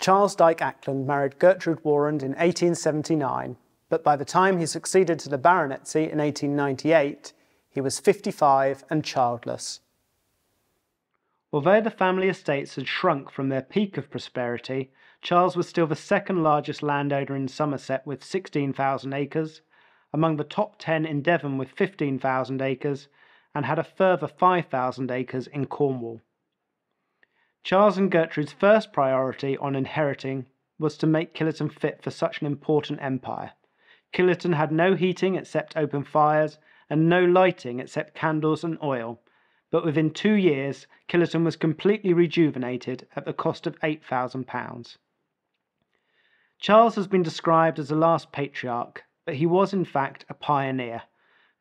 Charles Dyke Acland married Gertrude Warrand in 1879, but by the time he succeeded to the baronetcy in 1898, he was 55 and childless. Although the family estates had shrunk from their peak of prosperity, Charles was still the second largest landowner in Somerset with 16,000 acres, among the top 10 in Devon with 15,000 acres, and had a further 5,000 acres in Cornwall. Charles and Gertrude's first priority on inheriting was to make Killerton fit for such an important empire. Killerton had no heating except open fires and no lighting except candles and oil, but within 2 years Killerton was completely rejuvenated at the cost of £8,000. Charles has been described as the last patriarch, but he was in fact a pioneer.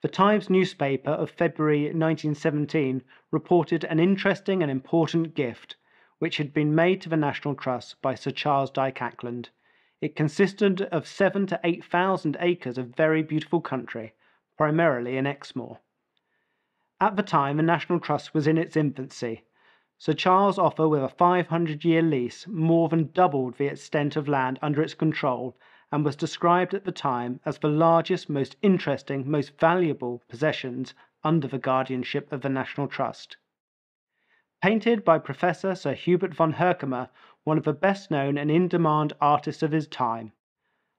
The Times newspaper of February 1917 reported an interesting and important gift which had been made to the National Trust by Sir Charles Dyke Acland. It consisted of 7,000 to 8,000 acres of very beautiful country, primarily in Exmoor. At the time, the National Trust was in its infancy. Sir Charles' offer with a 500-year lease more than doubled the extent of land under its control and was described at the time as the largest, most interesting, most valuable possessions under the guardianship of the National Trust. Painted by Professor Sir Hubert von Herkomer, one of the best-known and in-demand artists of his time,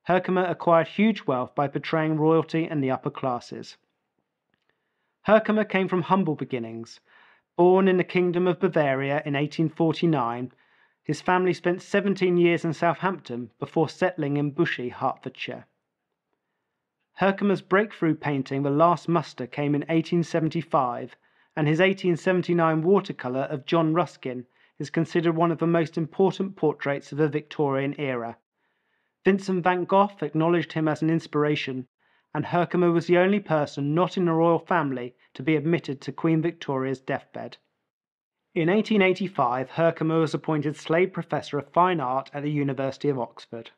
Herkomer acquired huge wealth by portraying royalty and the upper classes. Herkomer came from humble beginnings. Born in the Kingdom of Bavaria in 1849, his family spent 17 years in Southampton before settling in Bushey, Hertfordshire. Herkomer's breakthrough painting The Last Muster came in 1875, and his 1879 watercolour of John Ruskin is considered one of the most important portraits of the Victorian era. Vincent van Gogh acknowledged him as an inspiration, and Herkomer was the only person not in the royal family to be admitted to Queen Victoria's deathbed. In 1885, Herkomer was appointed Slade Professor of Fine Art at the University of Oxford.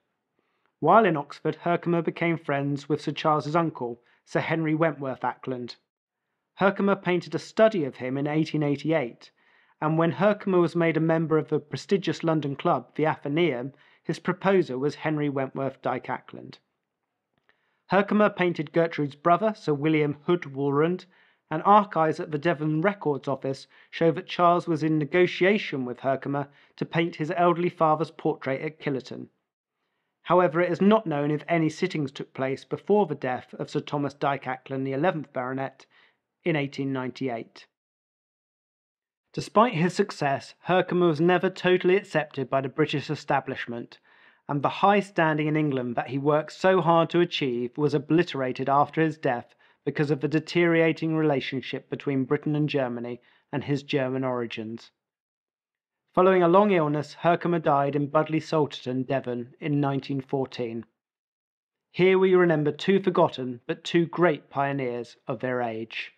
While in Oxford, Herkomer became friends with Sir Charles's uncle, Sir Henry Wentworth Acland. Herkomer painted a study of him in 1888, and when Herkomer was made a member of the prestigious London club, the Athenaeum, his proposer was Henry Wentworth Dyke Acland. Herkomer painted Gertrude's brother, Sir William Hood Warrand, and archives at the Devon Records Office show that Charles was in negotiation with Herkomer to paint his elderly father's portrait at Killerton. However, it is not known if any sittings took place before the death of Sir Thomas Dyke Acland, the 11th Baronet, in 1898. Despite his success, Herkomer was never totally accepted by the British establishment, and the high standing in England that he worked so hard to achieve was obliterated after his death because of the deteriorating relationship between Britain and Germany and his German origins. Following a long illness, Herkomer died in Budleigh Salterton, Devon, in 1914. Here we remember two forgotten but two great pioneers of their age.